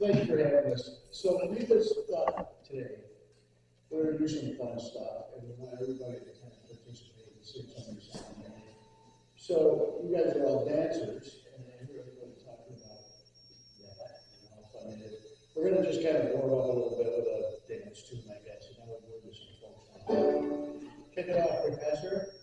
Thank you for having us. So we just thought today, we're going to do some fun stuff, and we want everybody to kind of participate and see something. So you guys are all dancers, and I hear everybody talking about that and how fun it is. We're going to just kind of warm up a little bit with a dance tune, I guess, and then we'll do some folks. Kick it off, Professor.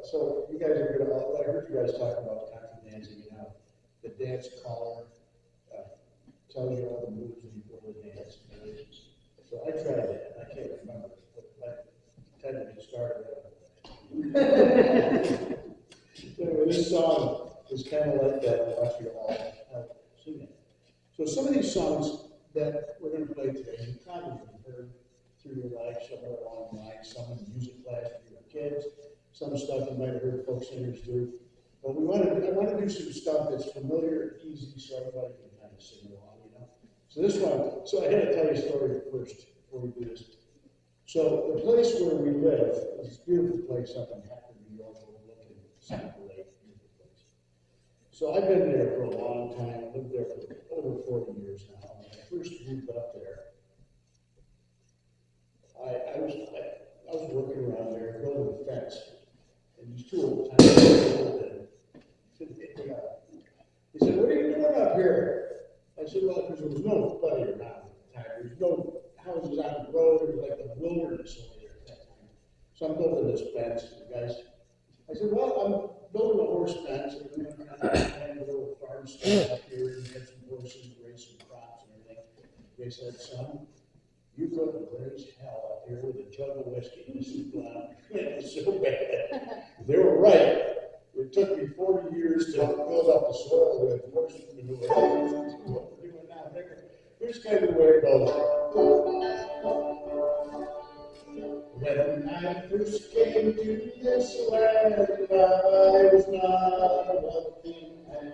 So you guys are going to, I heard you guys talking about contra dancing and how the dance caller tells you all the moves before the dance. So I tried that, I can't remember, but I tended to get started. Anyway, this song is kind of like that, I want you to all sing it. So some of these songs that we're going to play today, you probably heard through your life somewhere along the line, some in music class with your kids, some stuff you might have heard folk singers do. But I want to do some stuff that's familiar and easy so everybody can kind of sing along, you know. So this one, so I had to tell you a story first before we do this. So the place where we live is this beautiful place up in Hackford, New York, overlooking South Lake, beautiful place. So I've been there for a long time. I lived there for over 40 years now. When I first moved up there, I was working around there building a fence. And these two old timers, they said, "What are you doing up here?" I said, "Well, because there was nobody around at the time. There was no houses on the road. It was like the wilderness over there at that time. So I'm building this fence, and guys. I said, "Well, I'm building a horse fence, and we're going to kind of have a little farm stand up here and get some horses and raise some crops and everything." They said, "Son, you couldn't raise hell up here with a jug of whiskey and a soup line." It was so bad. They were right. It It took me 40 years to build up the soil with horse manure. What we're doing now, here's kind of the way it goes. When I first came to this land, I was not a wealthy man.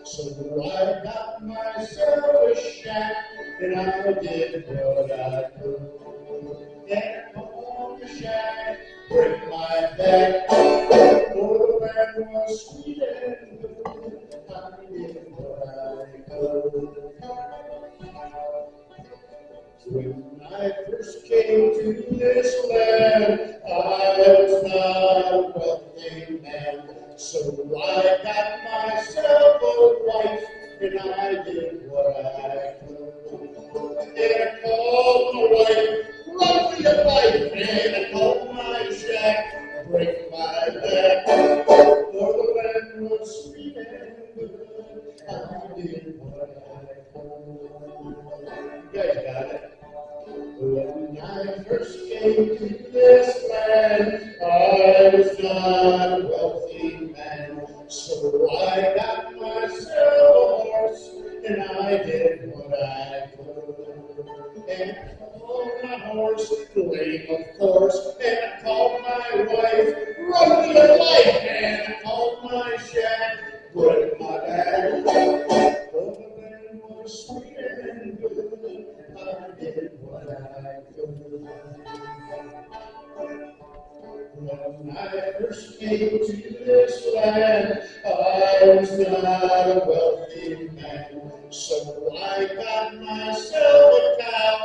So I got myself a shack, and I did what I could. And on the shack, break my back, for the land was sweet and good. I did what I could. When I first came to this land, I was not a wealthy man. So I got myself a wife, and I did what I could. And I called my wife, run for your life, and I called my shack, break my back, for the land was sweet and good. I did what I could. You guys got it. When I first came to this land, I was not a wealthy man. So I got myself a horse, and I did what I could. And I called my horse, lame of course, and I called my wife, run for your life, and I called my shack, break my back. For the land was sweet and good, I did what I could. When I first came to this land, I was not a wealthy man. So I got myself a cow,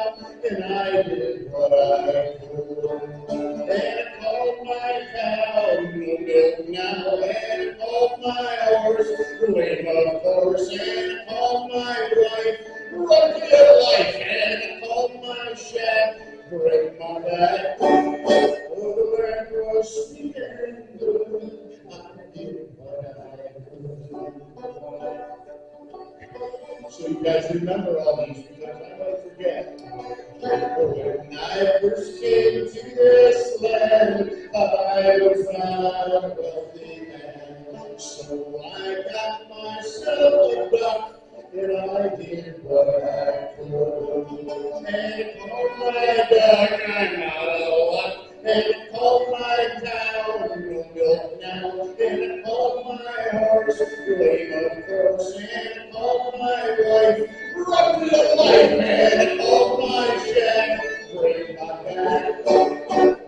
and I did what I could. And I called my cow, no milk now, and I called my horse, lame of course, and I called my wife, run for your life, and I called my shack, break my back. For the land was sweet and good, I did what I could. So you guys remember all these because I might forget. When I first came to this land, I was not a wealthy man. So I got myself a duck, and I did what I could. And I called my duck, I'm not a luck. And I called my cow, no milk now. And I called my horse, lame of course. And I called my wife, run for your life. And I called my shack, break my back. For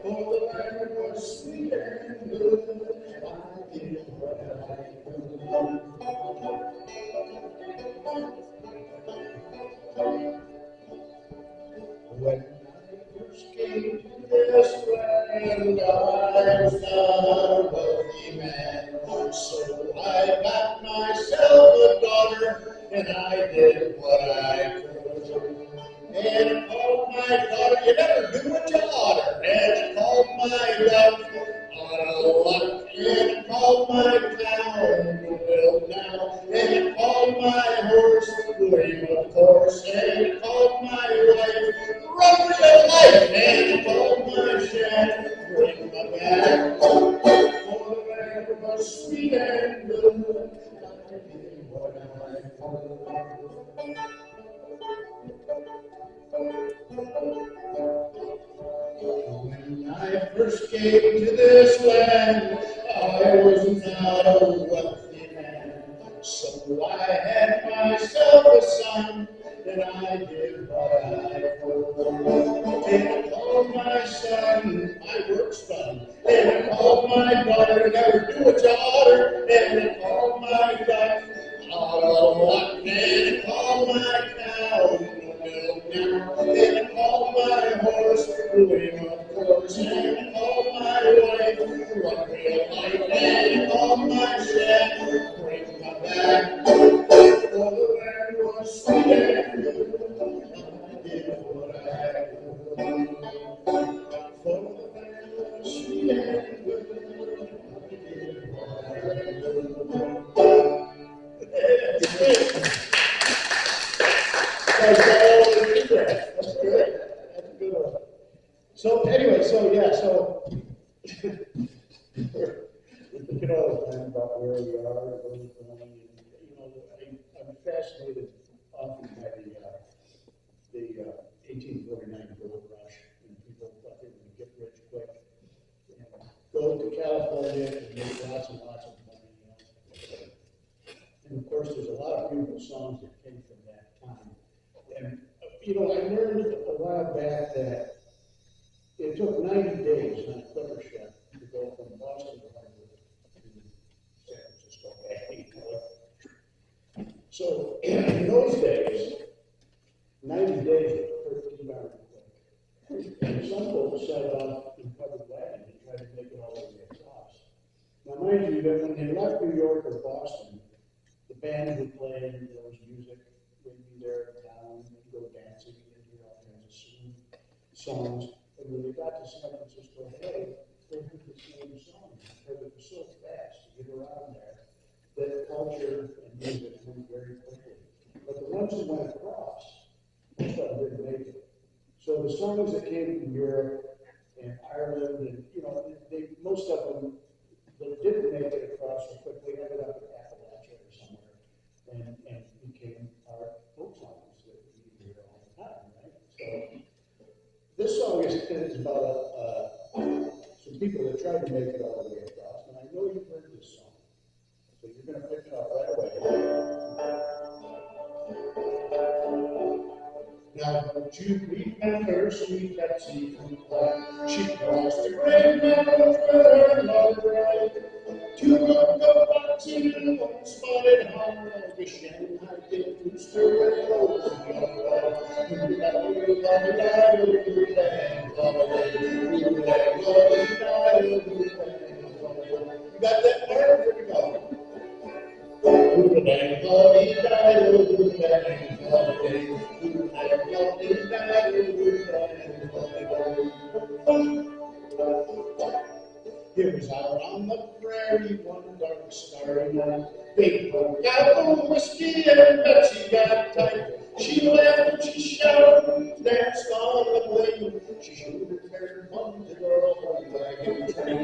the land was sweet and good, I did what I could. When I first came to this land, I was not a wealthy man. So I got myself a daughter, and I did what I could. And I called my daughter, you never do what you oughter. And I called my duck, out of luck. And I called my cow, no milk now. And I called my horse, lame of course. And I called my wife, run for your life. And I called my shack, break my back. For the land was sweet and good, I did what I could. When I first came to this land, I was not a wealthy man. So I had myself a son, and I did what I could. And I called my son, my work's done. And I called my daughter, never do what you oughter. And I called my duck, out of luck. And I called my cow, no milk now. And I called my horse, lame of course. And I called my wife, run for your life. And I called my shack, break my back. For the land was sweet and good, I did what I could. For the land was sweet and good, I did what I could. That's good. That's a good one. So anyway, so we're looking all the time about where we are, where we're going, and, you know, I'm fascinated often by the 1849 gold rush, and people thought they were going to get rich quick, and go to California and make lots and lots of money, you know. And of course, there's a lot of beautiful songs that came from that time. And, you know, I learned a while back that it took 90 days on a clipper ship to go from Boston to Hollywood to San Francisco Bay. So in those days, 90 days was pretty darn quick. And some folks set off in covered wagon and tried to make it all the way across. Now, mind you, that when they left New York or Boston, the band would play, and there was music, they'd be there in town, they'd go dancing, and hear all kinds of songs. And when they got to San Francisco Bay, they heard the same song, because it was so fast to get around there that culture and music went very quickly. But the ones that went across, most of them didn't make it. So the songs that came from Europe and Ireland, and you know, most of them that didn't make it across so quickly ended up in Appalachia or somewhere, and became our folk songs that we hear all the time, right? So this song is about some people that tried to make it all the way across, and I know you've heard this song, so you're going to pick it up right away. Now, don't you remember sweet Betsy from Clark? She crossed the great mountains with her mother right. To look up boxing one spotted hog, the Shanghai did rooster and rose in You got that part? Here we go. It was out on the prairie one dark starry night. They broke out the whiskey and Betsy got tight. She laughed and she shouted and danced on the plain. She showed her fair bum to girl on wagon train.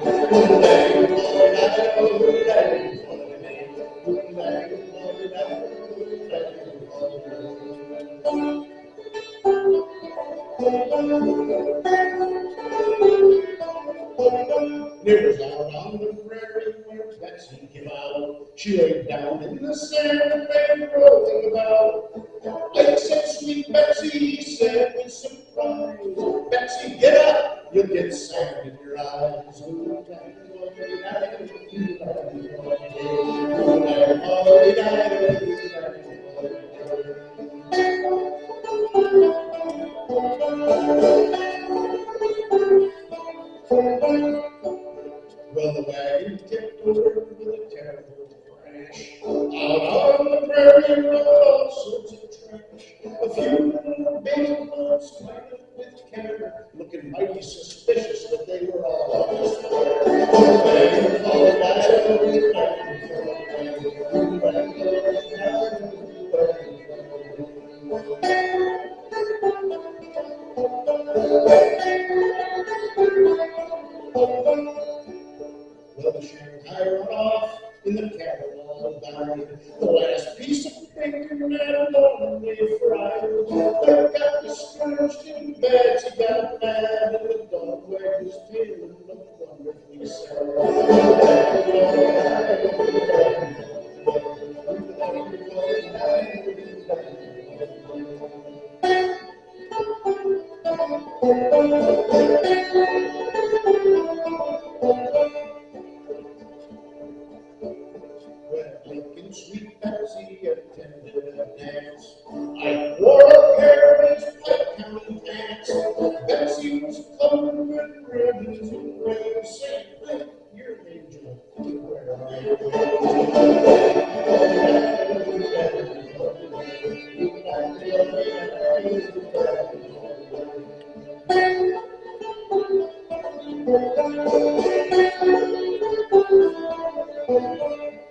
It was out on the prairie where Betsy came out. She laid down in the sand and began rolling about. I said, sweet Betsy, he said with surprise, Betsy, get up, you'll get sand in your eyes. Well, the wagon tipped over with a terrible crash. Out on the prairie road, all sorts of trash. A few baby boats tied up with care, looking mighty suspicious, but they were all honest. Well, the Shanghai run off in the cattle all died. The last piece of bacon and lonely fried. They got discouraged and Betsy got mad, and the dog wagged his tail and looked wonderfully sad. When sweet Betsy attended a dance, I wore a pair of his Pike County pants. Betsy was covered with ribbons and rings, saying, you're an angel, where are you?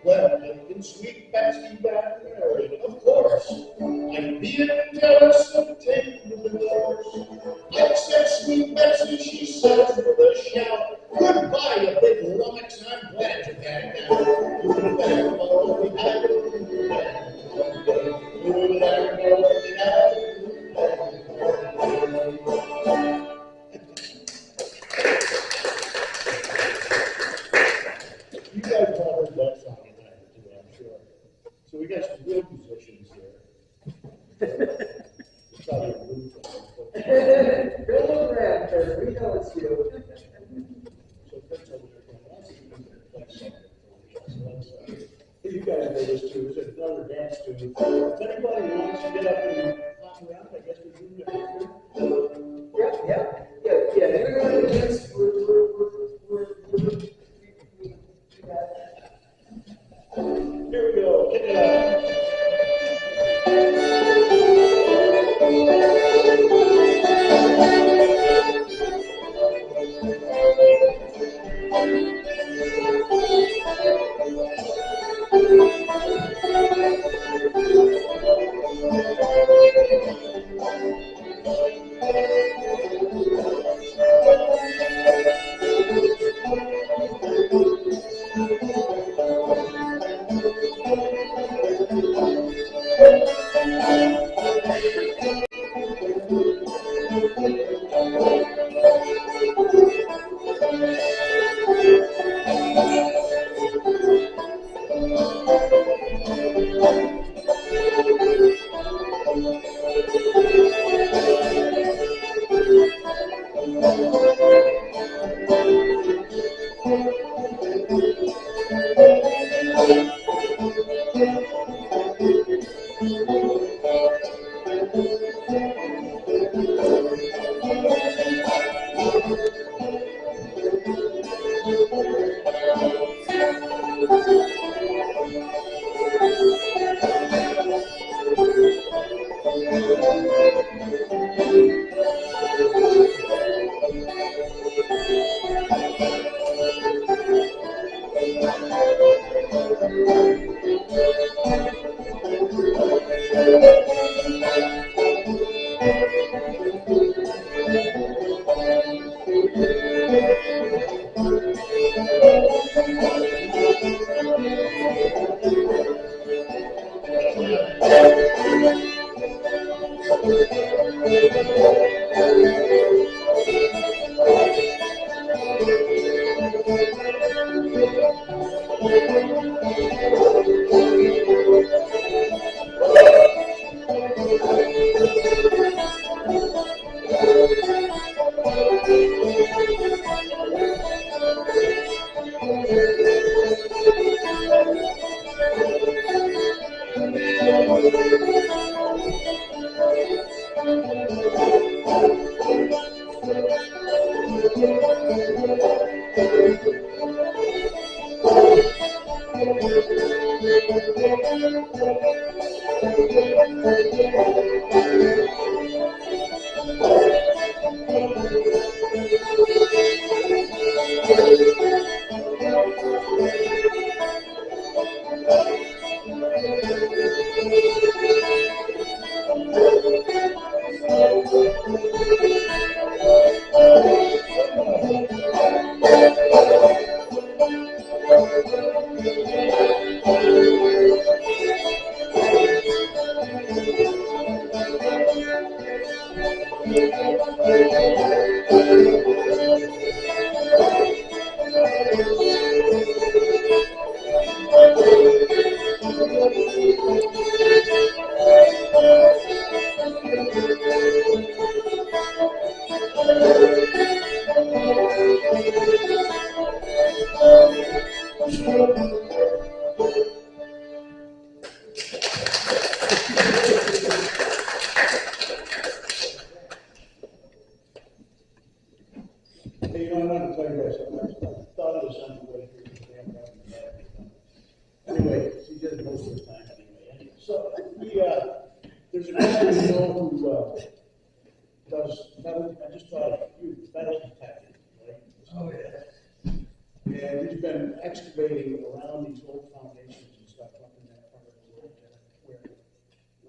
Well, and sweet Betsy got married, of course. I'd be jealous of taking the divorce. I said, sweet Betsy, she says with a shout, goodbye, you big lummox, I'm glad you backed out. So we got some real musicians there. It's probably a room for them. Bill Bradford, we know it's you. So Kurt's over there going, that's a good place. So you guys know this too. There's another dance too. If anybody wants to get up and hop around, I guess we're doing it. Yeah. We're going to dance. Here we go. Kick it out. Hey, you know, I wanted to tell you guys something. I thought it was something way here. Anyway, she did it most of the time anyway. So there's a guy I know who does metal. I just thought you metal detecting, right? Oh, yeah. And he's been excavating around these old foundations and stuff up in that part of the world where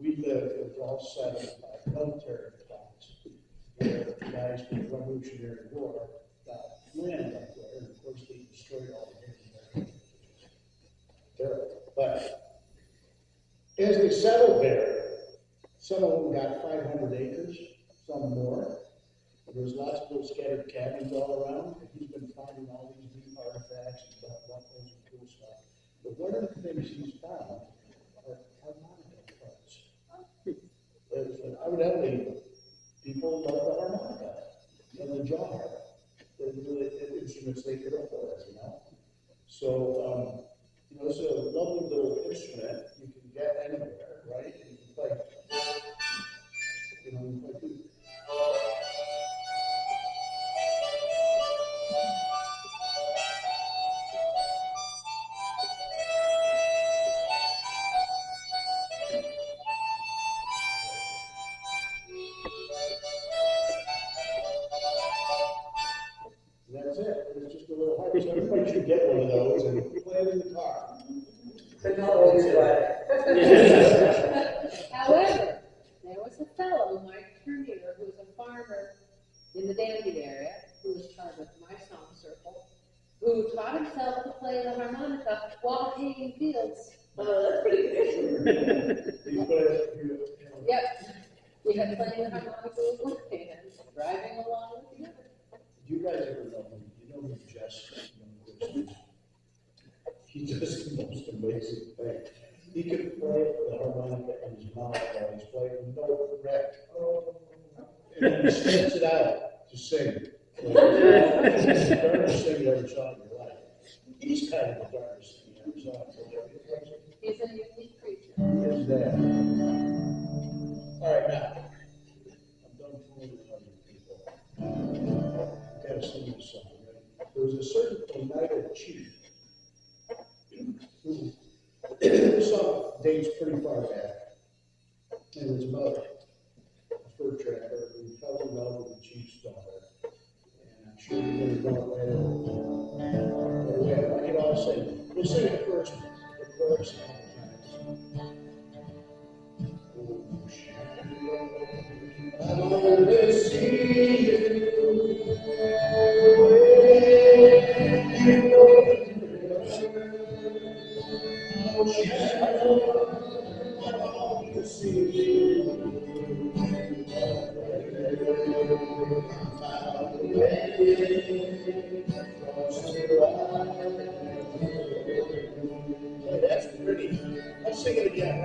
we live. It was all settled by military plots. Where guys from the Revolutionary War got land up there, and of course they destroyed all the heritage. Terrible. But as they settled there, some of them got 500 acres, some more. There's lots of little scattered cabins all around, and he's been finding all these neat artifacts and stuff, all kinds of cool stuff. But one of the things he's found are evidently, people love the harmonica and the jar. They're really instruments they could afford, you know? So, it's a lovely little instrument you can get anywhere, right? And you can play, you can play too. And that's it. It's just a little hard. So everybody should get one of those and play it in the car. But not always right. However, there was a fellow, Mike Turnier, who was a farmer in the Danby area, who was part of my song circle, who taught himself to play the harmonica while haying fields. That's pretty good. Yep. We had playing the harmonica with one hand, driving along with the other. Do you guys ever know him? You know who Jess is? He does the most amazing thing. He can play the harmonica in his mouth while he's playing, no regret. And then he spits it out to sing. Like, it's the darndest thing you ever saw in your life. He's kind of the darndest thing you ever saw. He's a unique creature. He is that. All right, now, I'm done fooling with other people. Gotta sing you a song, right? There was a certain Oneida chief who, this song dates pretty far back, and his mother, a fur trapper, who fell in love with the chief's daughter. And I'm sure you're going to go away. I want you to all sing. We'll sing it first, the chorus a couple times. Oh, Shannon, I want to see you. That's pretty. Let's sing it again.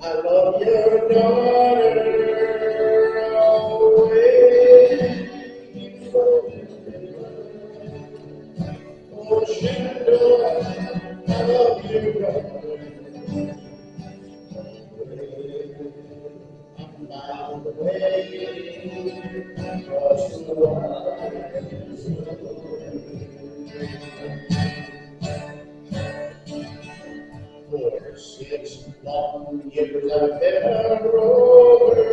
I love your daughter. Oh, Shenandoah, I love your daughter. I'm bound away across the wide. 6 long years I've been a rover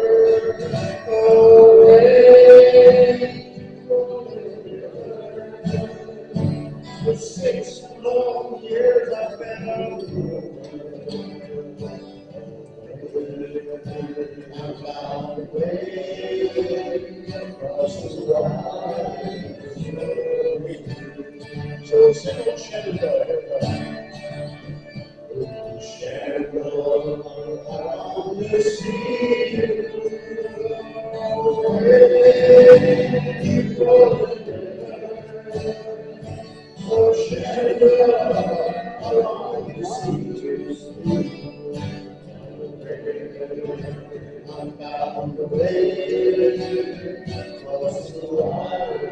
away. For 6 long years I've been a rover. I'm bound away across the wide. So sing it, Shenandoah. Shenandoah, I want to see you. Oh, Shenandoah, I want to see you. I'm bound away across the wide.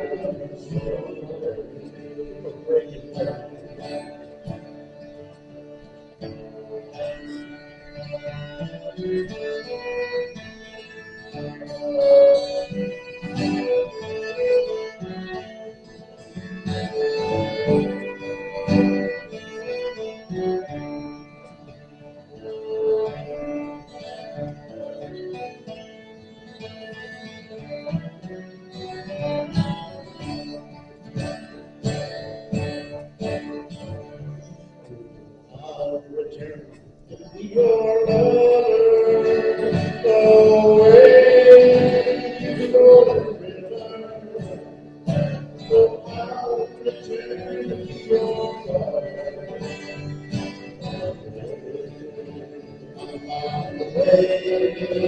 I'll return You're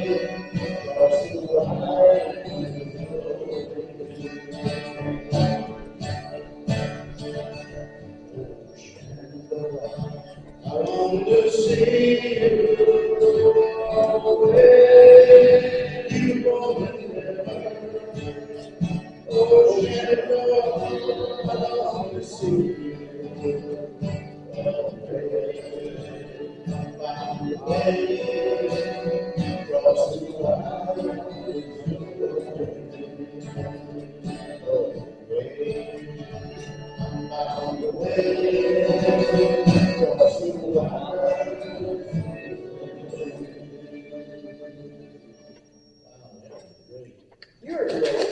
great.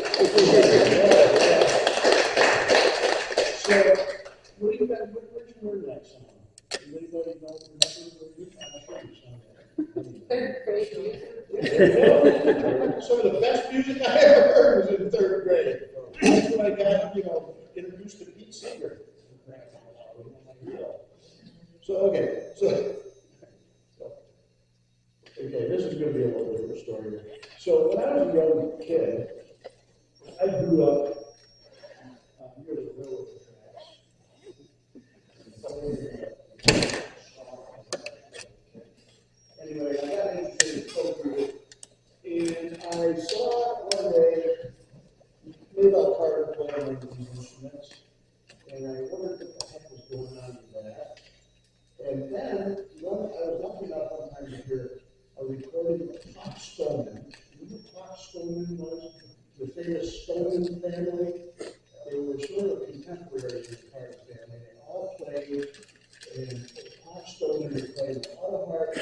So, what do you got, where'd you learn that song? Anybody know, remember where you, I'm sure you sang that. Third grade music. Some of the best music I ever heard was in third grade. That's when I got, introduced to Pete Seeger. So, okay, this is going to be a little different story here. So, when I was a young kid, I grew up near the railroad tracks. Anyway, I got interested in poker, and I saw one day, made about card playing with these instruments, and I wondered what the heck was going on with that. And then, I was lucky enough one time to hear a recording of Pop Stoneman. You know who Pop Stoneman was? The famous Stoneman family. They were sort of contemporaries with the card family. They all played, and Pop Stoneman would play the auto harp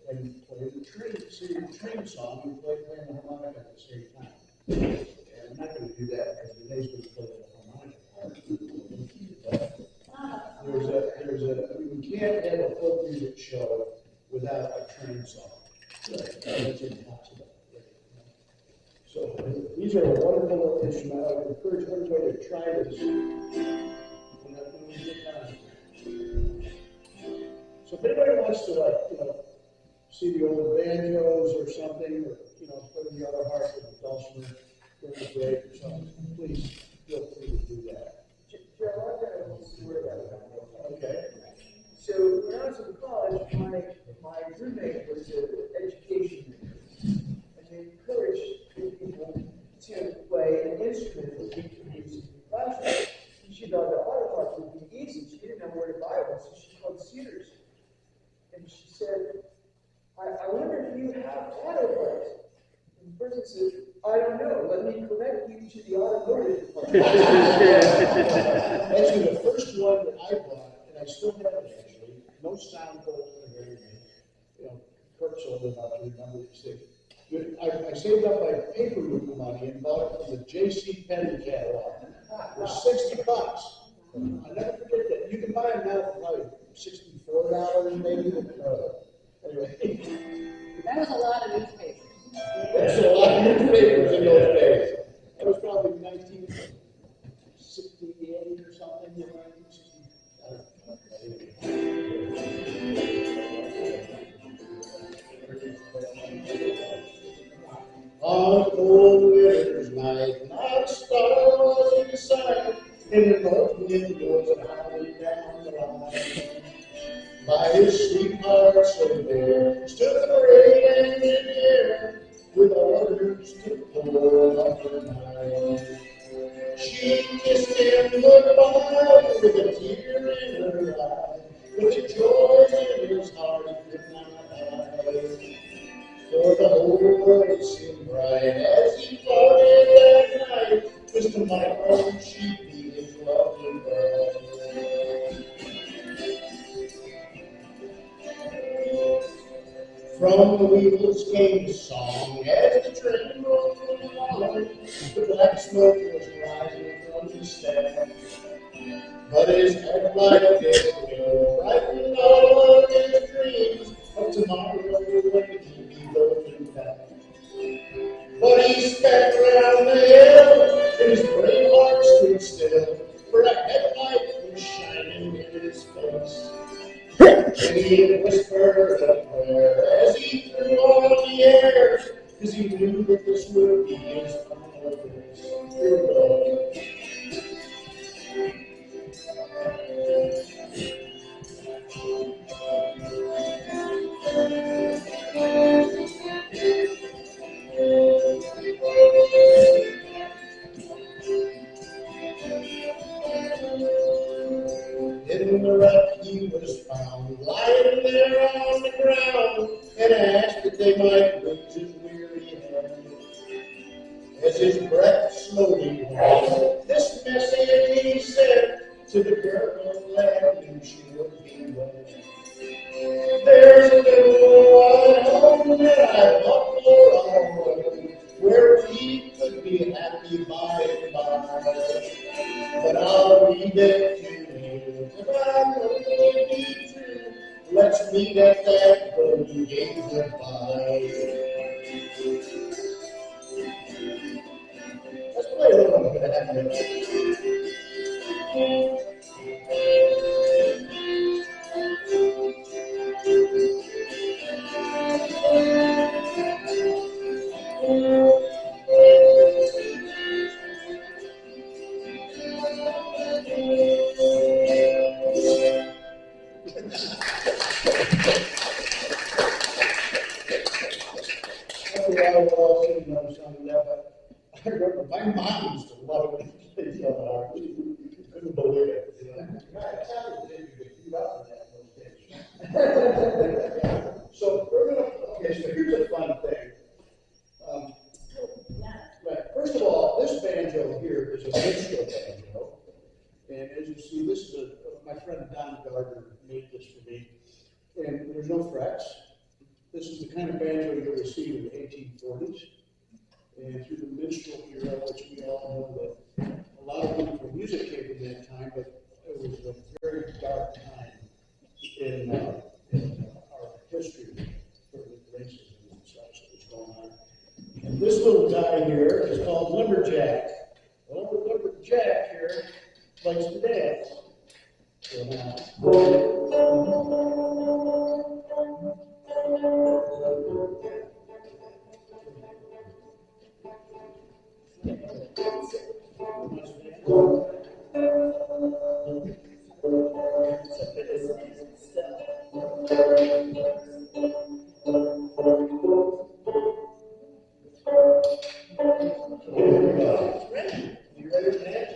and play the train song, and playing the harmonica at the same time. And I'm not going to do that because Renee's going to play the harmonica part. We can't have a folk music show without a train song. That's impossible. So these are a wonderful instrument. I would encourage everybody to try this when we get done. So if anybody wants to see the old banjos or something, or play the other harp with the dulcimer during the break or something, please feel free to do that. Joe, I've got a little story about that. Okay. So when I was in college, my roommate was an education major, and they encouraged people to play an instrument that we could use in the classroom. And she thought the auto harp would be easy. She didn't know where to buy one, so she called Sears. And she said, I wonder if you have auto harps. And the person said, I don't know. Let me connect you to the automotive department. Actually, the first one that I bought, and I still have it actually, no sound holes in it or anything. Kirk's old enough to remember these things. I saved up my paper route money and bought it from the J.C. Penney catalog for $60. I'll never forget that. You can buy them now for probably $64 maybe. Anyway. That was a lot of newspapers. There's a lot of newspapers in those days. That was probably 1968 or something. 1960. On a cold winter's night, not a star was in sight, and the north wind was howling down the line. By his sweetheart so there stood the great engineer, with orders to pull up her night. She kissed him goodbye with a tear in her eye, with the joy in his heart he could not hide. For the whole world seemed bright as he parted that night, 'cause tomorrow she'd be his lovely bride. From the wheels came the song as the train rolled along. The black smoke was rising from his staff, but his headlight brightened all of his dreams of tomorrow when he'd be going back. But he sped round the hill, and his brave heart stood still, for a headlight was shining in his face. And he whispered a prayer as he threw on the air in the wreck he was found, lying there on the ground, and asked if they might raise his weary head. As his breath slowly went, this message he said to the girl that knew she would be wed. There's a little white home that I thought for all, where we could be happy by and by. But I'll leave it to you, if I know it'll be true. Let's meet at that golden gate goodbye. Let's play a little bit of that. I remember my mom used to love it when she played the other harp. She couldn't believe it. So we're gonna. Okay, so here's a fun thing. Right. First of all, this banjo here is a minstrel banjo, and as you see, this is my friend Don Gardner made this for me, and there's no frets. This is the kind of banjo you would see in the 1840s. And through the minstrel era, which we all know that a lot of beautiful music came from that time, but it was a very dark time in our history for the racism and such that was going on. And this little guy here is called Lumberjack. Well, the Lumberjack here likes to dance. So now. You ready to dance?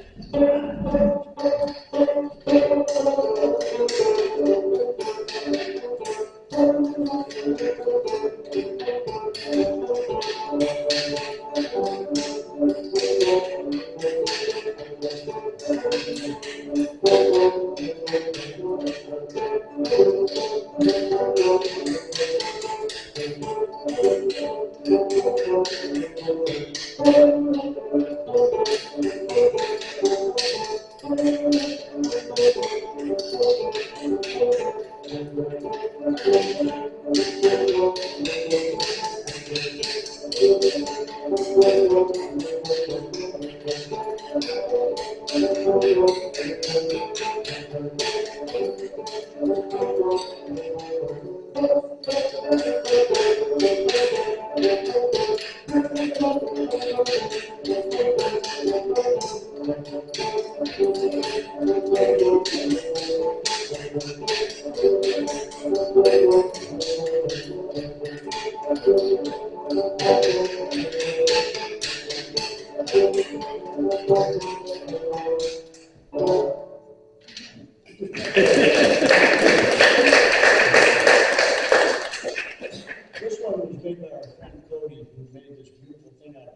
This one was made by our friend Cody, who made this beautiful thing out of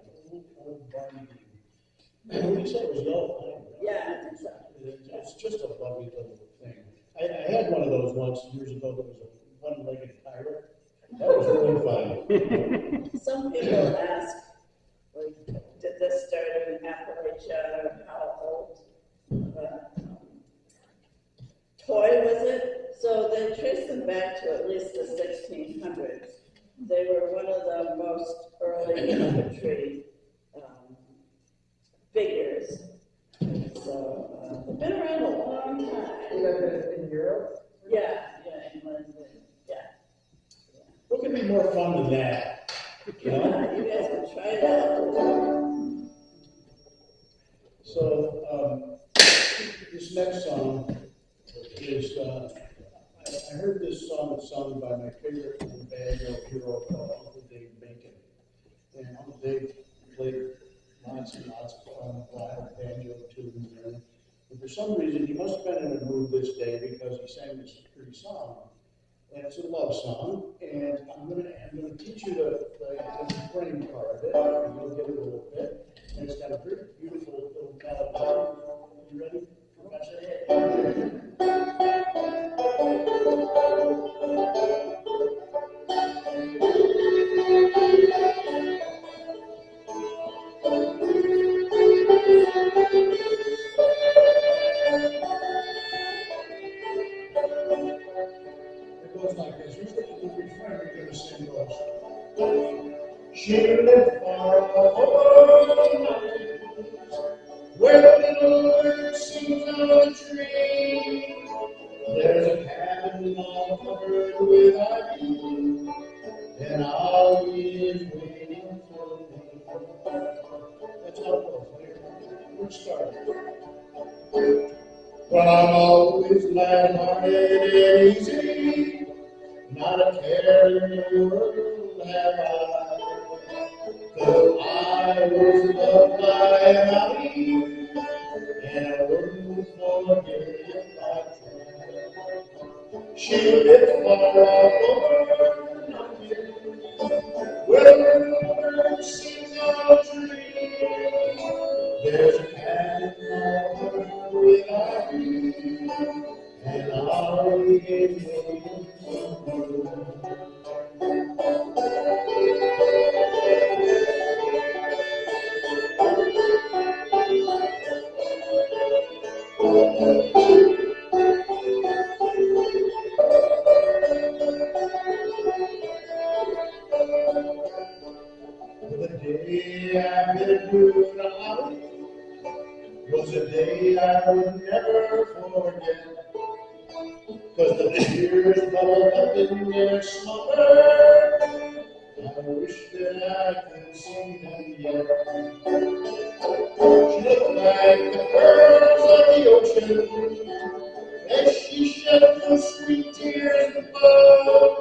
old barn beam. What did you say it was yellow pine? Yeah, I think so. It's just a lovely little thing. I had one of those once years ago. That was a one-legged pirate. That was really fun. Some people ask, like, did this start in Appalachia or how old? Toy was it? So they trace them back to at least the 1600s. They were one of the most early infantry figures. So they've been around a long time. In Europe? Yeah, England, yeah. What could be more fun than that? You know? You guys can try it out. So this next song is, I heard this song sung by my favorite banjo hero called Uncle Dave Bacon. And Uncle Dave played lots and lots of fun wild banjo tunes. And for some reason, he must have been in a mood this day because he sang this pretty song. And it's a love song. And I'm gonna teach you the frame part of it. You'll get it a little bit. And it's got a very beautiful little melody. You ready? Professor? It goes like this. Here's the refrain you're going to sing goes. She lived far over the mountains, where the little bird sings on a tree. There's a cabin all covered with ivy, and Ollie is waiting for me. That's how it goes. We're starting. Well, I'm always light-hearted and easy, not a care in the world have I. 'Cause I was loved by an Ollie, and I wouldn't forget if I tried. She lived far off over the mountain, where the little bird sings on a tree. There's a cabin all covered with ivy, and Ollie is waiting for me. The day I met you and Ollie was a day I would never forget. 'Cause the tears bubbled up in their smother. I wish that I could see them yet. She looked like the pearls of the ocean as she shed those sweet tears above.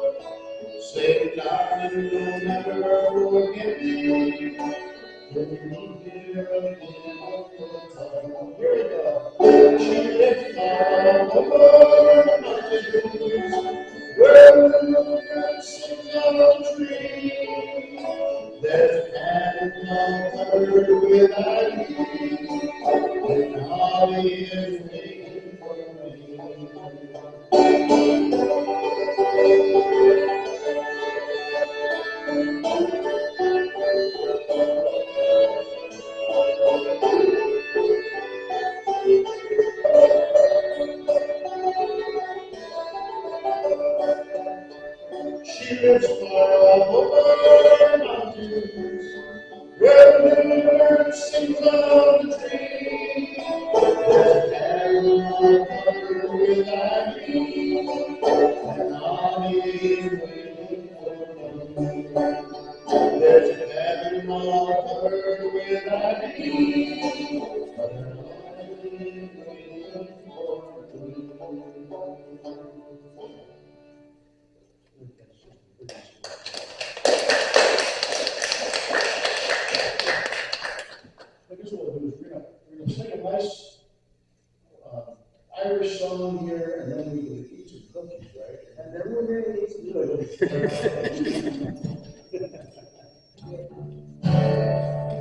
Say, darling, you'll never forget me. When you meet here again, here we go. She lived far over the mountains, where the little bird sings on a tree. There's a cabin all covered with ivy, and Ollie is waiting for me. She lives far over the mountains, where the little bird sings on the tree. There's a cabin all covered with ivy, and Ollie is waiting for me. There's a cabin all covered with ivy, and Ollie is waiting for me. I guess what we'll do is we're gonna sing a nice Irish song here, and then we can eat some cookies, right? And then we're gonna eat some cookies.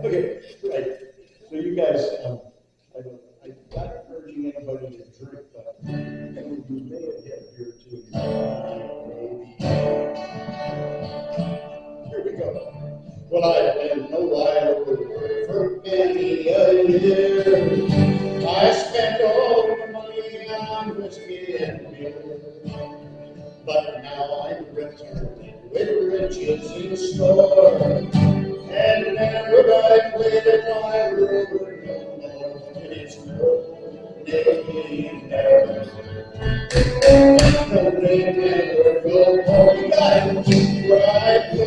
Okay, right. So you guys, I'm not urging anybody to drink, but you may have had a beer or two. Maybe. Here we go. Well, I've been no liar for many a year. I spent all my money on whiskey and beer. But now I'm returning with riches in store. And never I played it, I will no more. And it's no day never. No day never go home. You got it. Where I play.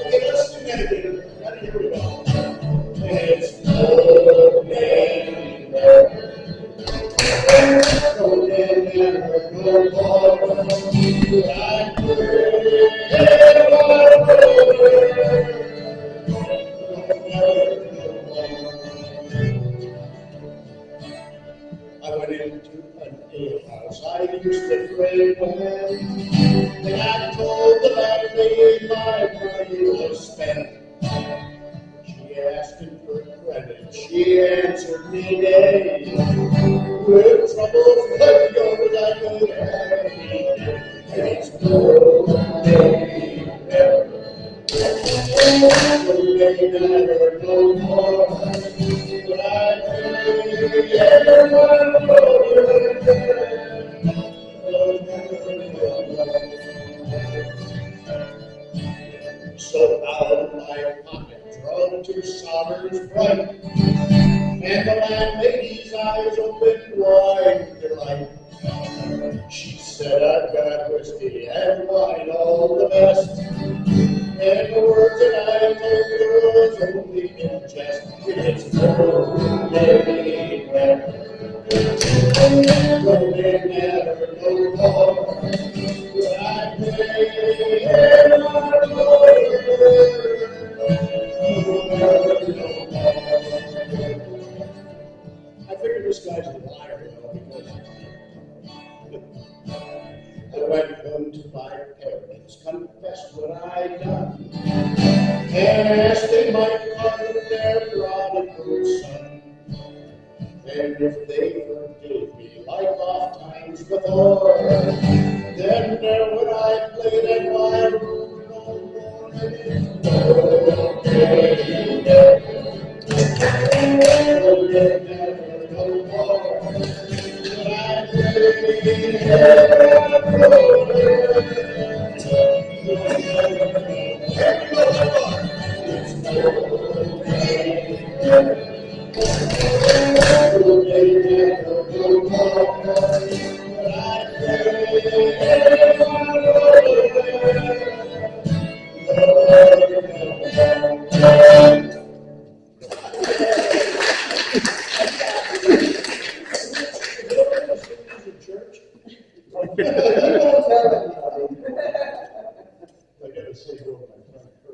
Okay, let's sing that again. Here we go. It's no day never. No day never go home. I pray. She answered me day, with troubles like yours I could have any. It's no day never. No day never, no more. But I pray everyone so out of my pocket, drawn to sovereign's bright, and the landlady's eyes opened wide with delight. She said, I've got whiskey and wine, all the best. And the words that I told her was only in jest. It's no day never, no day never, no more. But I pray evermore, no more. I figured this guy's a liar, because I went home to my parents, confessed what I'd done, and asked they might pardon their prodigal son. And if they forgave me like oft times before, then there would I play that my room no more. And it's no day never, no day never, no more. But I pray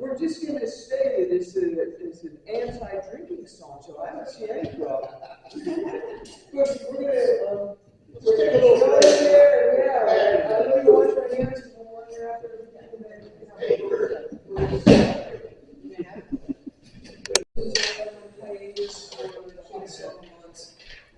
We're just going to say that it's an anti-drinking song, so I don't see any problem. But we're going to take a little go in there, yeah. I know you watch my hands for 1 year after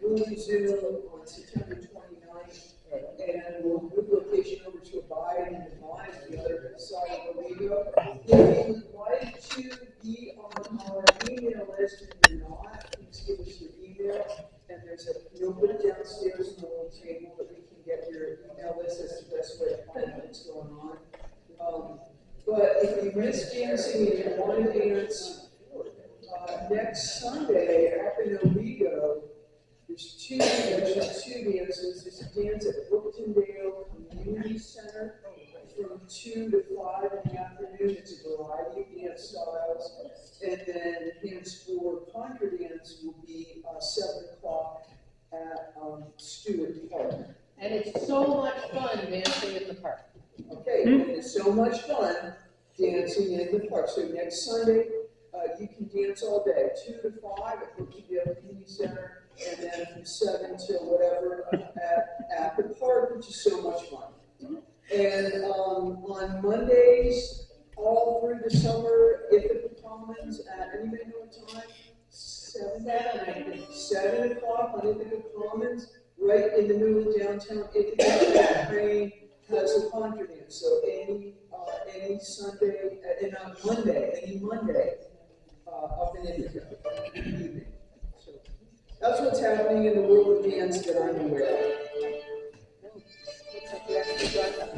Louisville on September 29th, and we'll move location over to Abide and Divine on the other side of the Ligo. If you would like to be on our email list, if you're not, please give us your email, and there's a notebook downstairs on the little table that we can get your email list. That's the best way to find out what's going on. But if you miss dancing and you want to dance, next Sunday after Ligo, there's two dances. There's a dance at Brooktondale Community Center from 2 to 5 in the afternoon. It's a variety of dance styles. And then dance for Contra Dance will be 7 o'clock at Stewart Park. And it's so much fun dancing in the park. Okay, and it's so much fun dancing in the park. So next Sunday, you can dance all day, 2 to 5 at Brookendale Community Center, and then from 7 till whatever at the park, which is so much fun. And on Mondays, all through the summer, Episcopal Commons at, anybody know what time? 7 o'clock on Episcopal Commons, right in the middle of downtown Episcopal. Train has a Contra Dance. So any Sunday, and on Monday, any Monday, up in Episcopal evening. So that's what's happening in the world of dance that I'm aware of. Looks like we actually got that.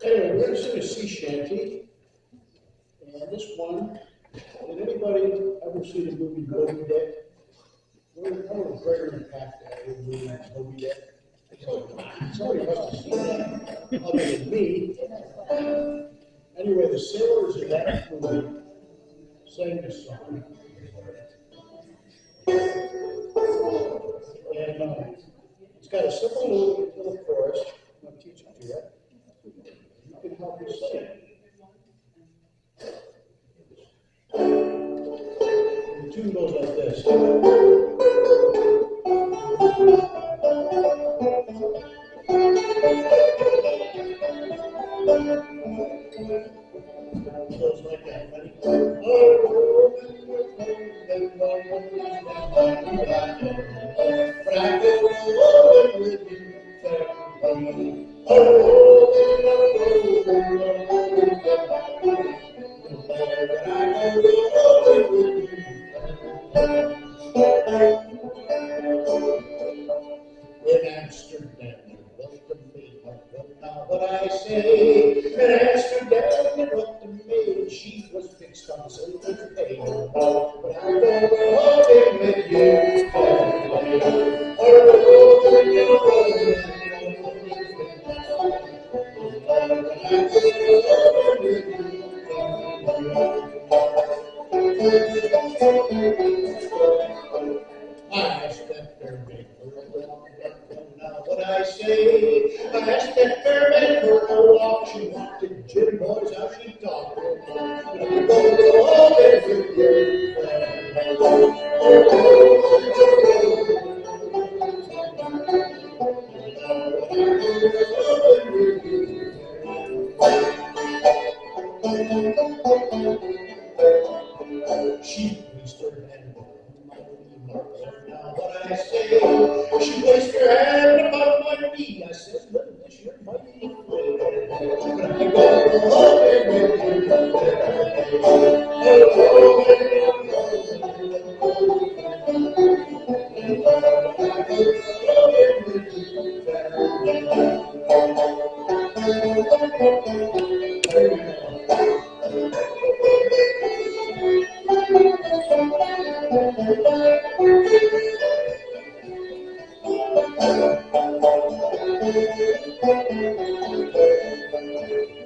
Anyway, we're going to sing a sea shanty, and this one, did anybody ever see the movie Moby Dick? We're greater impact that movie, Moby Dick. Somebody must have seen that, other than me. Anyway, the sailors in that movie sang this song. And it's got a simple little chorus. I'm going to teach it to you. You can help me sing it. The tune goes like this. It goes like that, buddy. But I go along with you, in Amsterdam, welcome me, not what I say. In Amsterdam, you welcome me, she was fixed on silver pay. But I go along with you, I stepped there, big now what I say. I asked that fair man for a walk. She walked to Jim Boys, how she talked. But I go along with you. She placed her hand on my knee. Now what I say, she placed her hand upon my knee. I says, look, this you're mighty free. But I go along with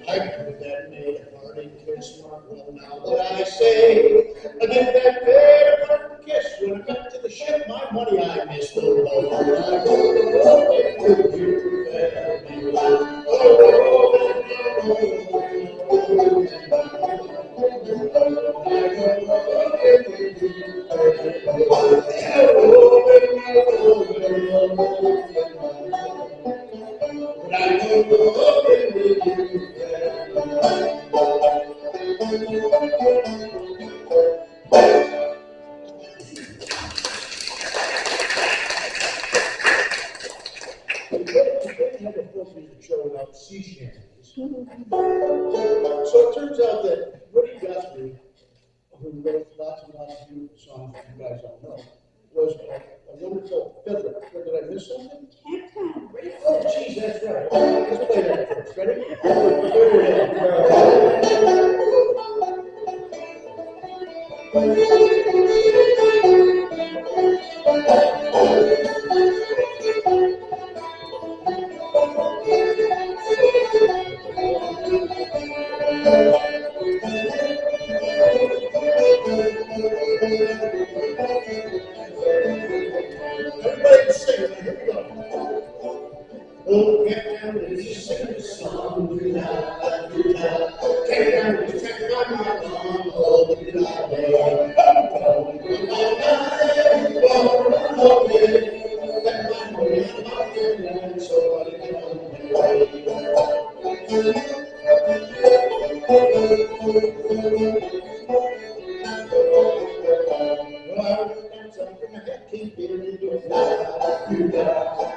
I give that maid a parting kiss, well now what I say. I give that maid a parting kiss. When I got to the ship, my money I missed. Oh, I go with you, fair sea shanties. So it turns out that Woody Guthrie, who wrote lots and lots of beautiful songs that you guys all know, was a wonderful fiddler. Did I miss something? Oh, geez, that's right. Let's play that first. Ready? Here we go. Everybody sing. Here we go. Oh, get down and sing a song. Do that, do that. Get down and check my mom. Oh, do that.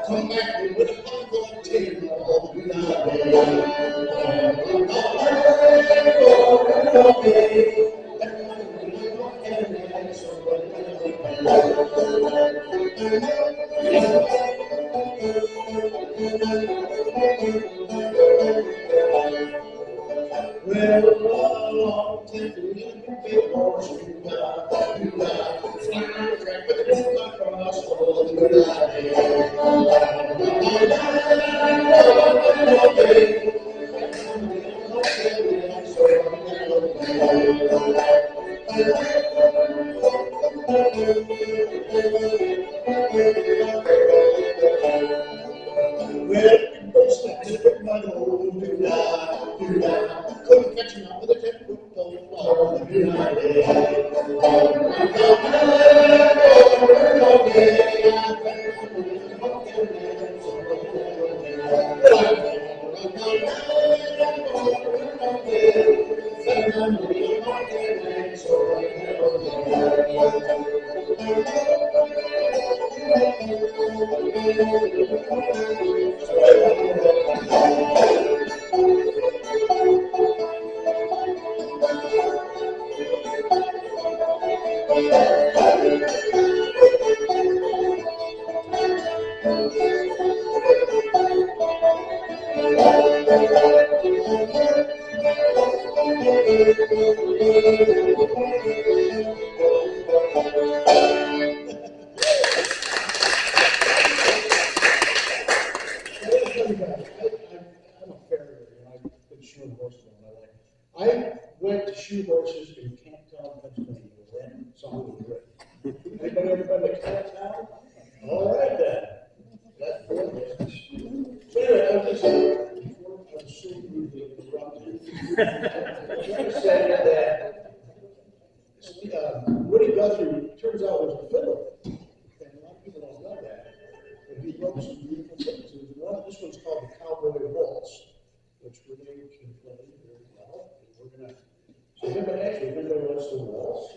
Come back with a popcorn table. Well, take the big horse, you got, fly on the track with the boom across all the well, people snapped it with my old do-da. Couldn't catch him up with a 10-foot pole. I'm a farrier, and I've been shoeing horses all my life. I went to shoe horses in Camptown, Pennsylvania. That song was great. Anybody ever been to Camptown? All right then. That's good. So anyway, I was just saying, before I was so rudely interrupted, I was trying to say that Woody Guthrie turns out was a fiddler, and a lot of people don't know that. But he wrote some beautiful things. This one's called the Cowboy Waltz, which Renee can play very well. And we're gonna. So everybody wants to waltz.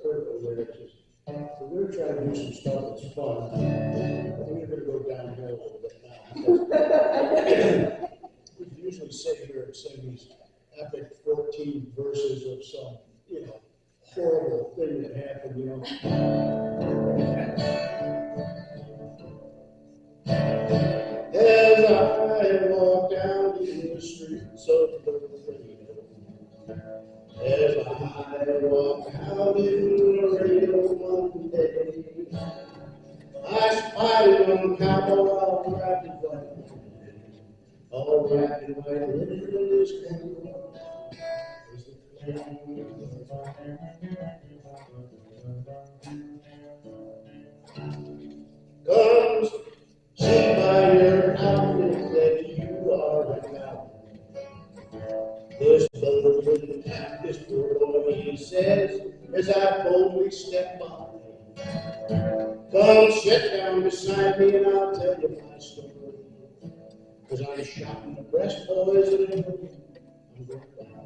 Kurt over there, just, we're gonna try to do some stuff that's fun. We're gonna go downhill a little bit now. We usually sit here and sing these epic 14 verses of some, horrible thing that happened, As I walk down in the streets of the radio, as I walk out in the radio one day, I spied a young cowboy all wrapped in white, living in his canoe. Comes, see by your outfit that you are a cowboy. This boy, he says, as I boldly step by. Come sit down beside me and I'll tell you my story. 'Cause I'm shot in the breast, boys, and I'm going to die.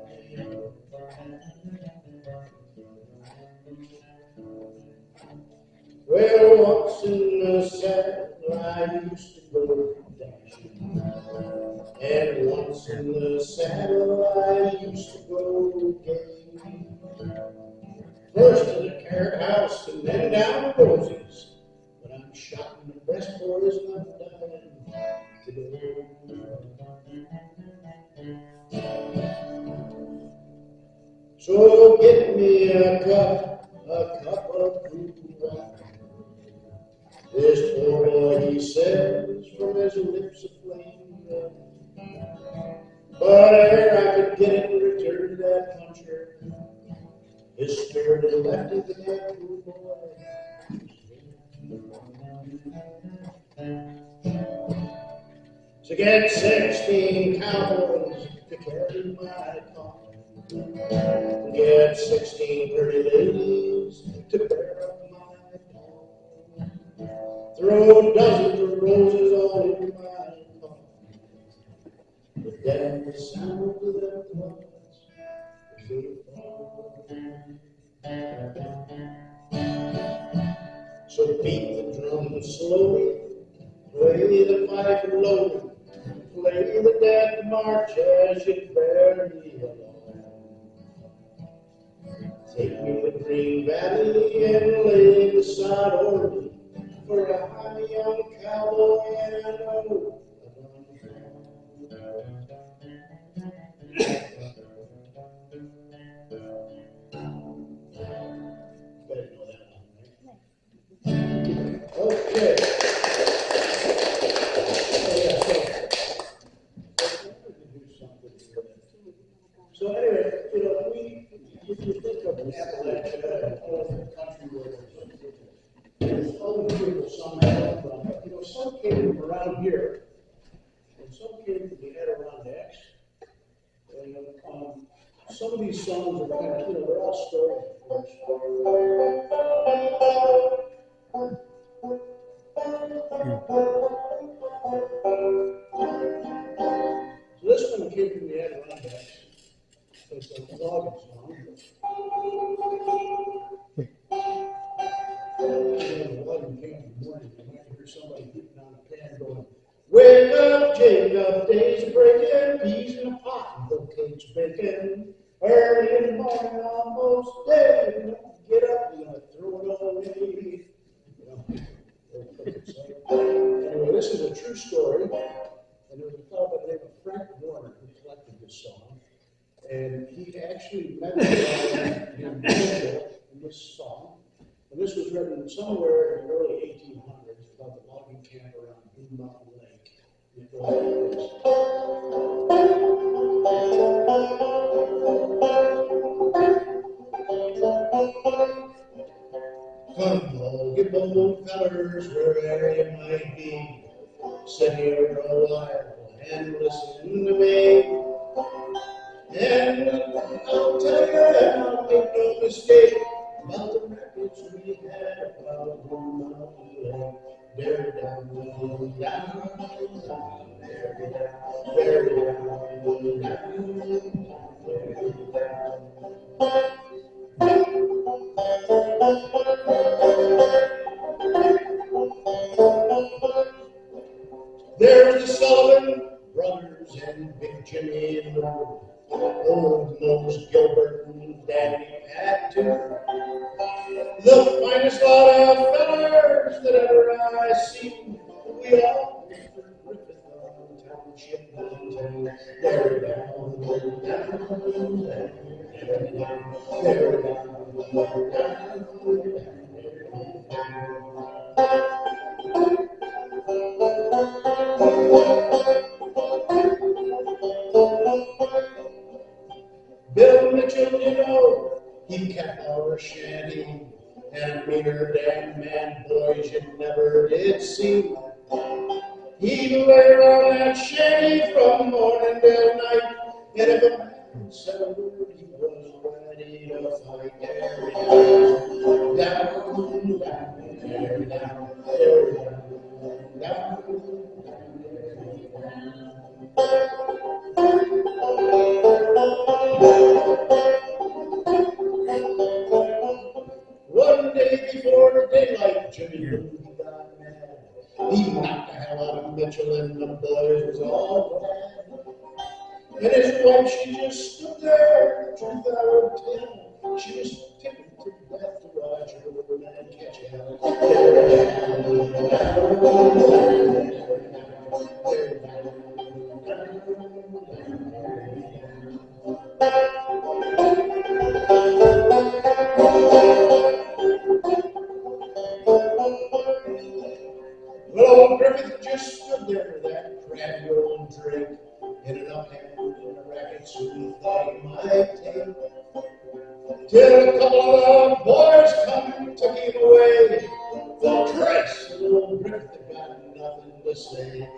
Well, once in the saddle, I used to go dashing. And once in the saddle, I used to go gay. First to the carrot house and then down to Rosie's. But I'm shot in the breast, boys, and I'm dying today. So get me a cup of cool water. This poor boy, he says, from his lips aflame. But ere I could get it and return to that puncher, his spirit had left him, that poor boy. To get 16 cowboys to carry my coffin, get 16 pretty ladies to bear up my dog, throw dozens of roses all in my coffin, but then the sound of their thoughts as they fall. So beat the drum slowly, play the pipe low, play the death march as you bear me along. Take me to Green Valley and lay beside Orly, for I'm a young cowboy and I know I'm better know that one, right? Okay. So anyway, if you think of Appalachia and all of the country where there's other people, some come from, some came from around here, and some came from the Adirondacks, and some of these songs are kind of, they're all stories, of course. So this one came from the Adirondacks. It's a logging song. The logging came in the morning, and I hear somebody beating on a pan going, "Wake up, Jacob, day's breaking, peas in a pot, and the cake's baking. Early in the morning, almost day. Get up, you're gonna throw it all away." Anyway, this is a true story, and there was a fellow by the name of Frank Warner who collected this song. And he actually met in this song. And this was written somewhere in the early 1800s about the logging camp around Blue Mountain Lake. Come all you bold fellers, wherever you might be, sit here for a while and listen to me. And I'll tell you, I'll make no mistake about the records we had about Blue Mountain Lake. There down, down, there down, there down. There's the Sullivan brothers and Big Jimmy and old Mose Gilbert and Danny Pat too. The finest lot of fellers that ever I seen. We all went for Griffith on Township downtown. They're down, they're Bill Mitchell, you know, he kept our shanty, and a meaner damn man, boys, you never did see. He'd lay around that shanty from morning till night, and if a man said a word, he was ready to fight. There down, down, there down, there down, down. One day before daylight, Jimmy Lou got mad. He knocked the hell out of Mitchell, and the boys was all glad. And his wife, she just stood there, truth I would tell. She was tickled to death to watch her little man catch hell. Well, old Griffith just stood there, that crabby old drink, in an uphand and a racket suit he thought he might take. Till a couple of boys come and took him away. For Christ, old Griffith got nothing to say.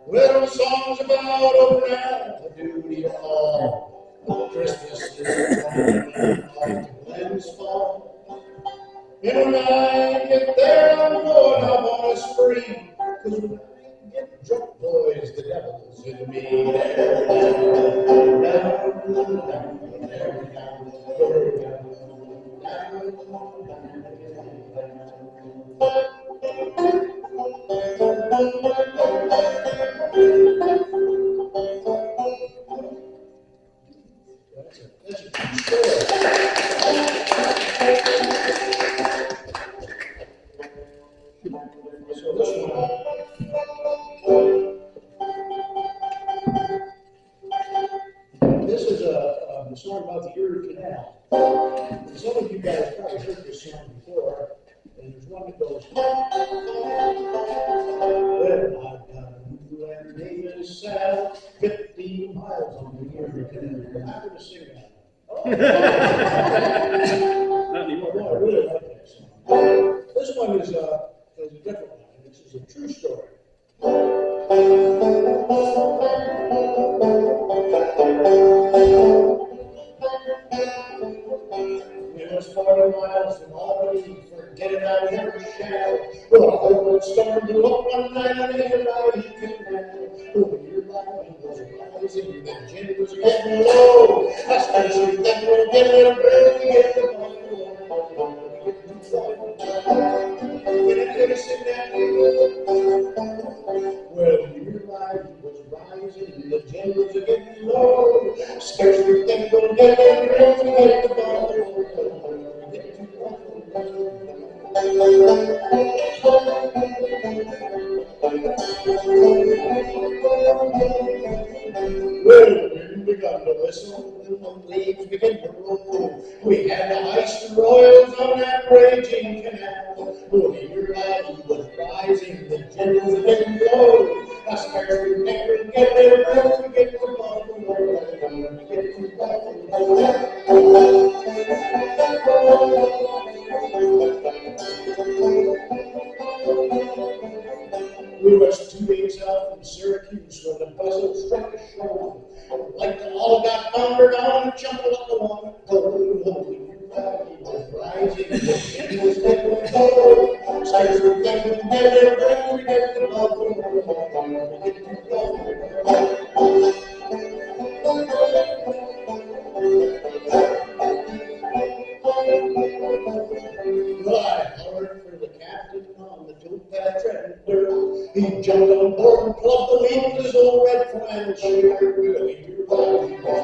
Well, songs about O'Brien, the duty of all. Christmas is coming off to Glenn's fall. And when I get there, I'm going up on a spree. 'Cause when I get drunk, boys, the devil's in me. Down, down, down, That's a true story. So this one, this is a song about the Erie Canal. And some of you guys probably heard this song before, and there's one that goes, well, I've got a new and name is Sal, 15 miles on the Erie Canal. I'm happy to sing that. Not anymore. I really like that song. This one is a different one. This is a true story. It was 40 miles from Albany, forget it, I never shall. Well, a whole storm blew up one night on the Erie Canal. Oh, your life was rising, the gin was getting low. I started that we're getting a break, get the when I could have seen that well, your life was rising, the gin was getting low. Scarcely think we'll get in real to get the ball. Well, when we got to whistle, and the waves began to roll, we had to ice the royals on that raging canal. Oh, your life was rising, the gin was getting low. I scarcely think we'll get there real to get the ball. We was 2 days out from Syracuse when the vessel struck ashore. Like the all got foundered on, jumped like a one. Holy, holy, Jesus getting low. Scares me getting better, we get the love, we get the love. Well, I hollered for the captain on the towpath treader. He jumped on board and plucked the lead with his old red flannel shirt. Well, he was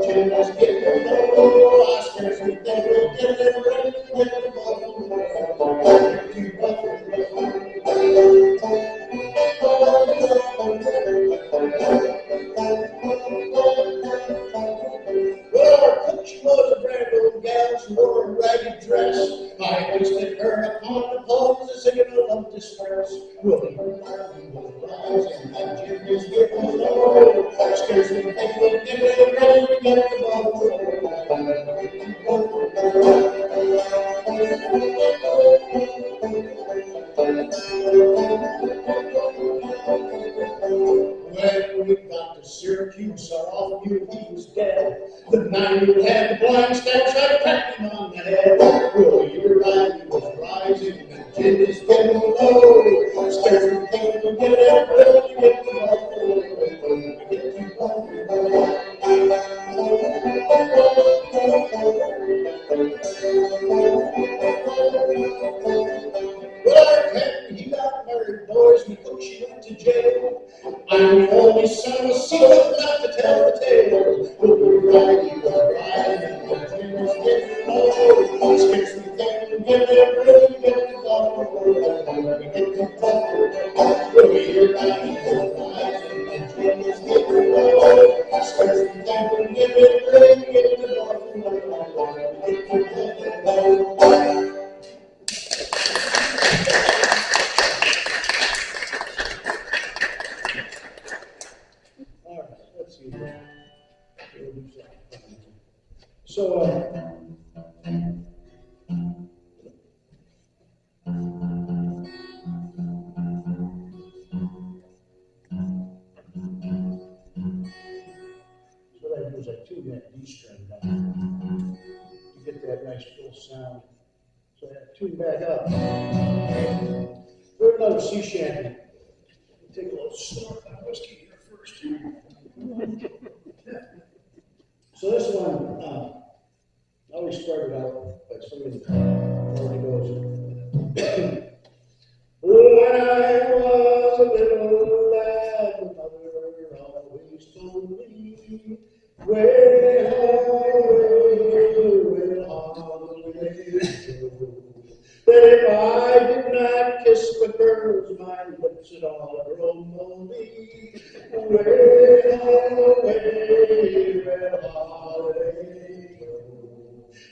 Jim was getting low. I scares me getting better, we get the Well, our cook, she was a brand old gal, she wore a ragged dress. I hoisted her upon the poles and singing a love distress. Well, he was rising, and Jim was getting low. Scares me thinking, get it, get the When we got to Syracuse, our off knew he was dead. The man who had the blind stare tried to crack him on the head. Well, you're right, he was rising, and Jim is getting low. Scares me thinking, get it, get the Well, he got married, boys, because she went to jail. I'm the only son of a secret left to tell the tale. But you're right, he was riding, and the Jim was getting low. Scares me thinking, get it, get the love, get the love. Well, you're right, he was riding, and Jim was getting low. Scares me thinking, get it, get the love. So, what I do is I tune that D string down to get that nice full sound. So I tune back up. We're another sea shanty. Take a little snort of whiskey here first. So this one, I always started out by singing already goes. When I was a little lad, mother always told me, way that if I did not kiss the girls, my lips would all grow moldy. Way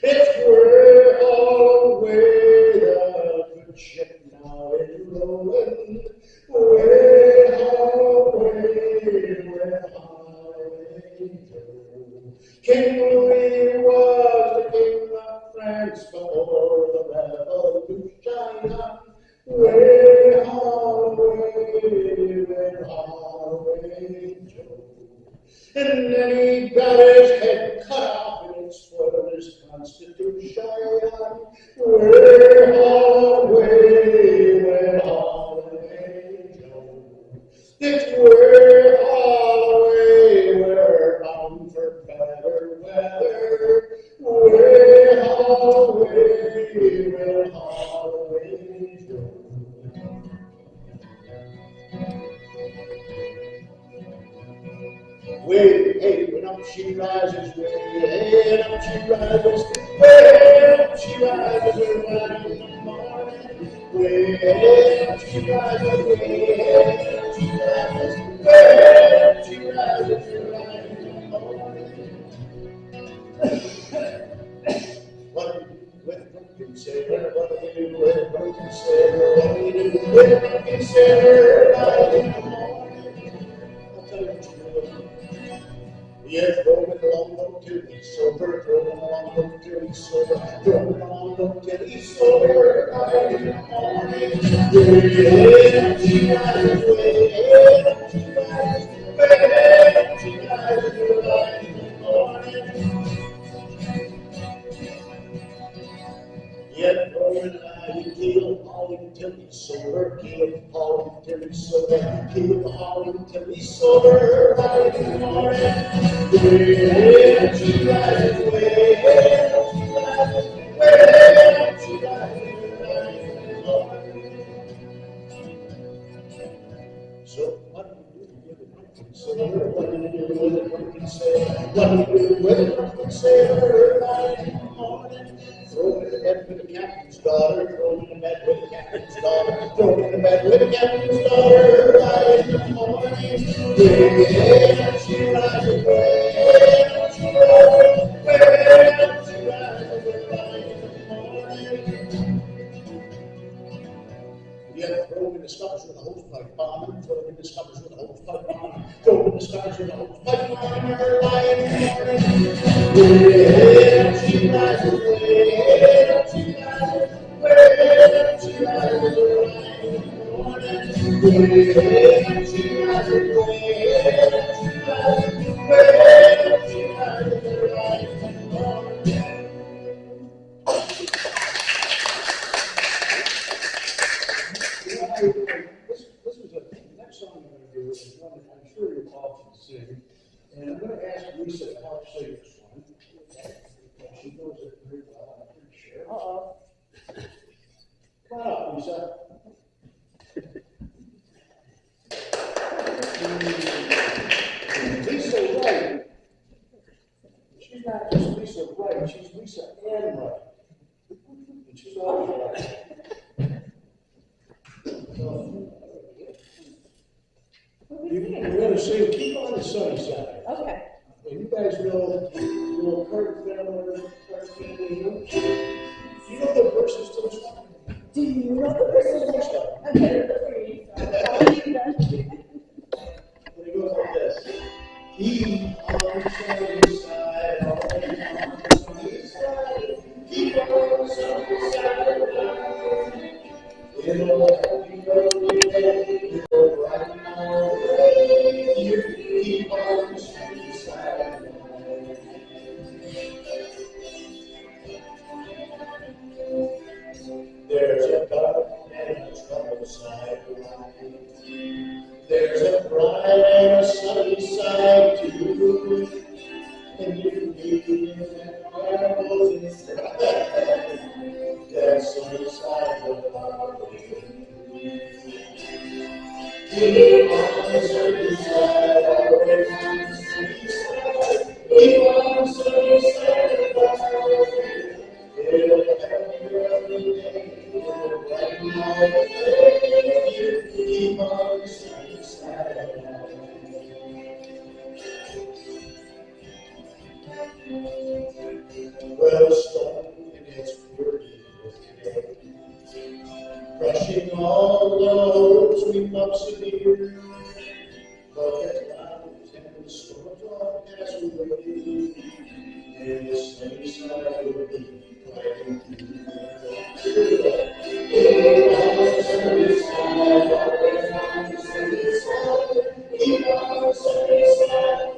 it's where away the good ship now is rolling. Way King Louis was the king of France before the revolution. Way and then he got his head cut off and it spoiled his constitution. It's we're bound for better weather. Way, hey, when up she rises, way, and up she rises, way, and up she rises, early in the morning. Way, and up she rises, way, and up she rises, way, and up she rises, early in the morning. What do you do with a drunken sailor? What do you do with a drunken sailor? What do you do with a drunken sailor early in the morning? I'll tell you what you do. Yes, rolling along till he's sober, rolling along till he's sober, rolling along till he's sober, early in the morning. Way, she rises, way, she rises, way, she rises, early in the morning. Yet Roman I kill Holly until he's sober, kill Holly until he's sober, kill Holly until he's sober, right in the morning. Where she rises, where she rises, where she rises, right in the morning. So what do you do with a drunken sailor? What do you do with a drunken sailor? What do you do with a drunken sailor? Right in the morning. Throw him in the bed with the captain's daughter. Throw him in the bed with the captain's daughter. Throw him in the bed with the captain's daughter. Right in the morning. Where she rises, where she rises, where she rises, right in the morning. Yeah, throw him in the scuppers with a hosepipe bomb. Throw him in the scuppers with a hosepipe bomb. Throw him in the scuppers with a hosepipe bomb. Right in the morning. Where she rises, where she rises, where she rises, right in the morning. Where she rises, where she rises, where she rises, right in the morning. This was the next song I'm going to do is one that I'm sure you'll often sing. And I'm going to ask Lisa to help sing this one. She knows it very well, I'm pretty sure. Uh-oh. Come on up, Lisa. Lisa Wright. She's not just Lisa Wright, she's Lisa Ann Wright. And she's all right. We're going to sing Keep on the Sunny Side. Okay. And you guys know Kurt Family, you know the verses to this one? Do you know the person? Okay, And it goes like this. Keep on the sunny side, on the sunny side. Keep on the sunny side. It'll help you go you'll brighten our way. You keep on the sunny side. There's a dark and a troubled side. There's a bright and a sunny side too. And you need that both inside. That sunny side will follow you. Keep on the sunny side, always on the sunny side. Keep on the sunny side, always. It'll help you every day. It'll brighten all the day. Keep on the sunny side. Well, storm in its fury today, crushing all the hopes we once severe. But the clouds and the storms all pass away, and the sunny side will be bright through. Keep on the sunny side, always on the sunny side. Keep on the sunny side.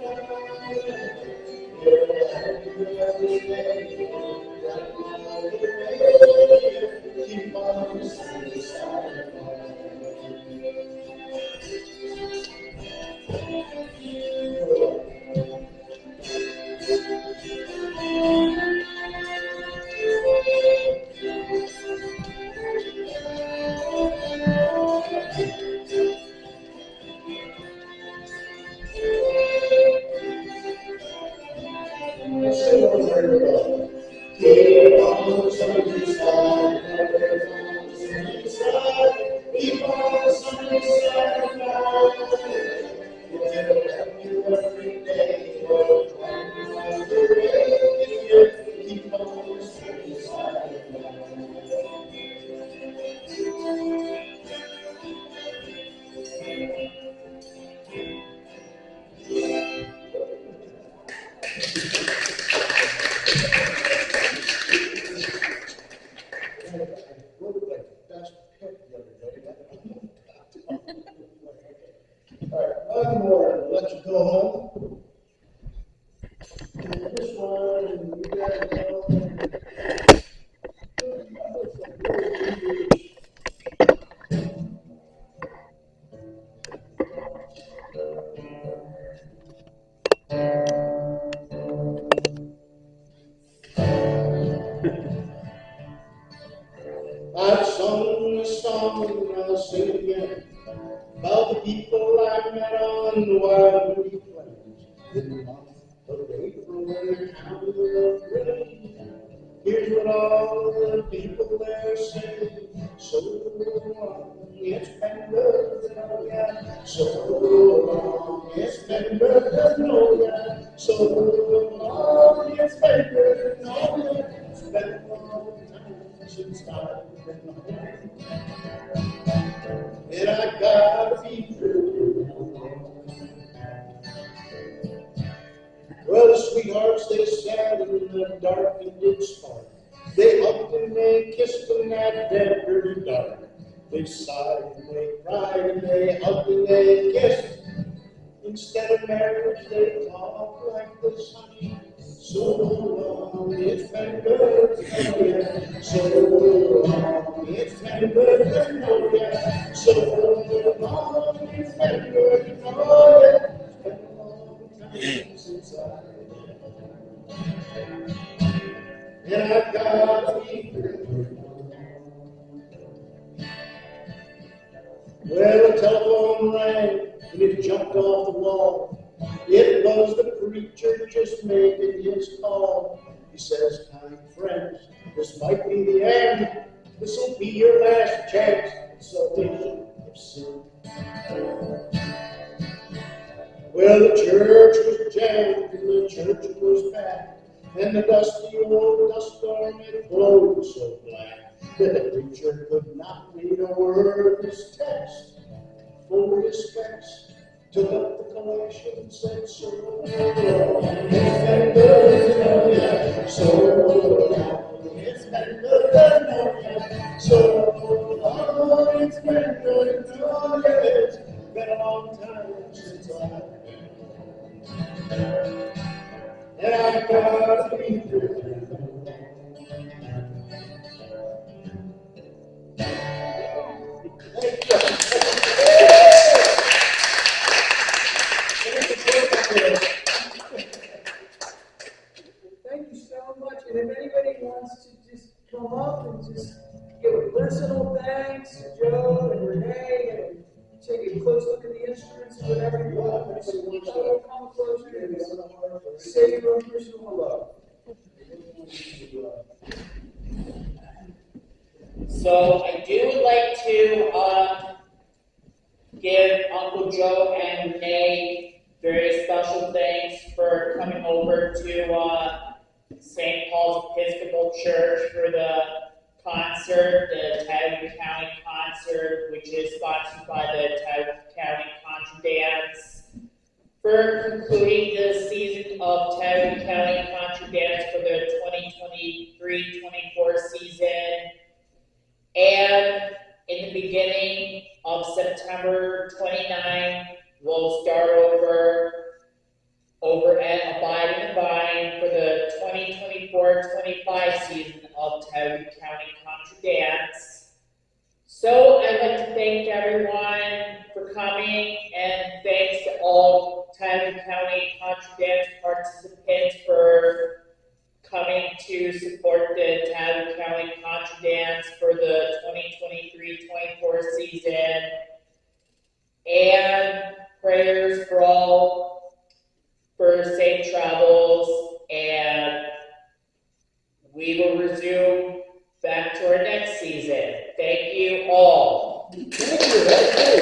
It'll help you every day. It'll brighten all the way. Keep on the sunny side. sung a song and I'll sing it again about the people I met on the wild woody plains in the month of April in the county of Renee. Here's what all the people there say. So long, it's been good to know ya. So long, it's been good to know ya. So long, it's been good to know ya. It's been a long time since I've been home. And I gotta be through. Well, the sweethearts, they sat in the dark and did spark. They hugged and they kissed in that dead dirty dark. They sighed and they cried and they hugged and they kissed. Instead of marriage, they talked like this, honey. So long, it's been good to know ya. So long, it's been good to know ya. So long, it's been good to know ya. It's been a long time since I've been. And I gotta be through. Well, the telephone rang and it jumped off the wall. It was the preacher just making his call. He says, kind friends, this might be the end. This will be your last chance at salvation of sin. Well, the church was jammed and the church was packed. And the dusty old dust storm, it glowed so black that the preacher could not read a word of his text. Full respects, took up the collection and said, so long, it's been good to know ya. So long, it's been good to know ya. So long, it's been good to know ya. It's been a long time since I've been. And I gotta be through. Thank you so much. And if anybody wants to just come up and just give a personal thanks to Joe and Renee and take a close look at the instruments and whatever you want, so come closer and say your own personal hello. So I do like to give Uncle Joe and Renee very special thanks for coming over to St. Paul's Episcopal Church for the concert, the Tioga County concert, which is sponsored by the Tioga County Contra Dance, for concluding the season of Tioga County Contra Dance for the 2023-24 season. And in the beginning of September 29, we'll start over at Abide in the Vine for the 2024-25 season of Tioga County Contra Dance. So I'd like to thank everyone for coming, and thanks to all Tioga County Contra Dance participants for coming to support the Tioga County Contra Dance for the 2023-24 season. And prayers for all for safe travels, and we will resume back to our next season. Thank you all. Thank you.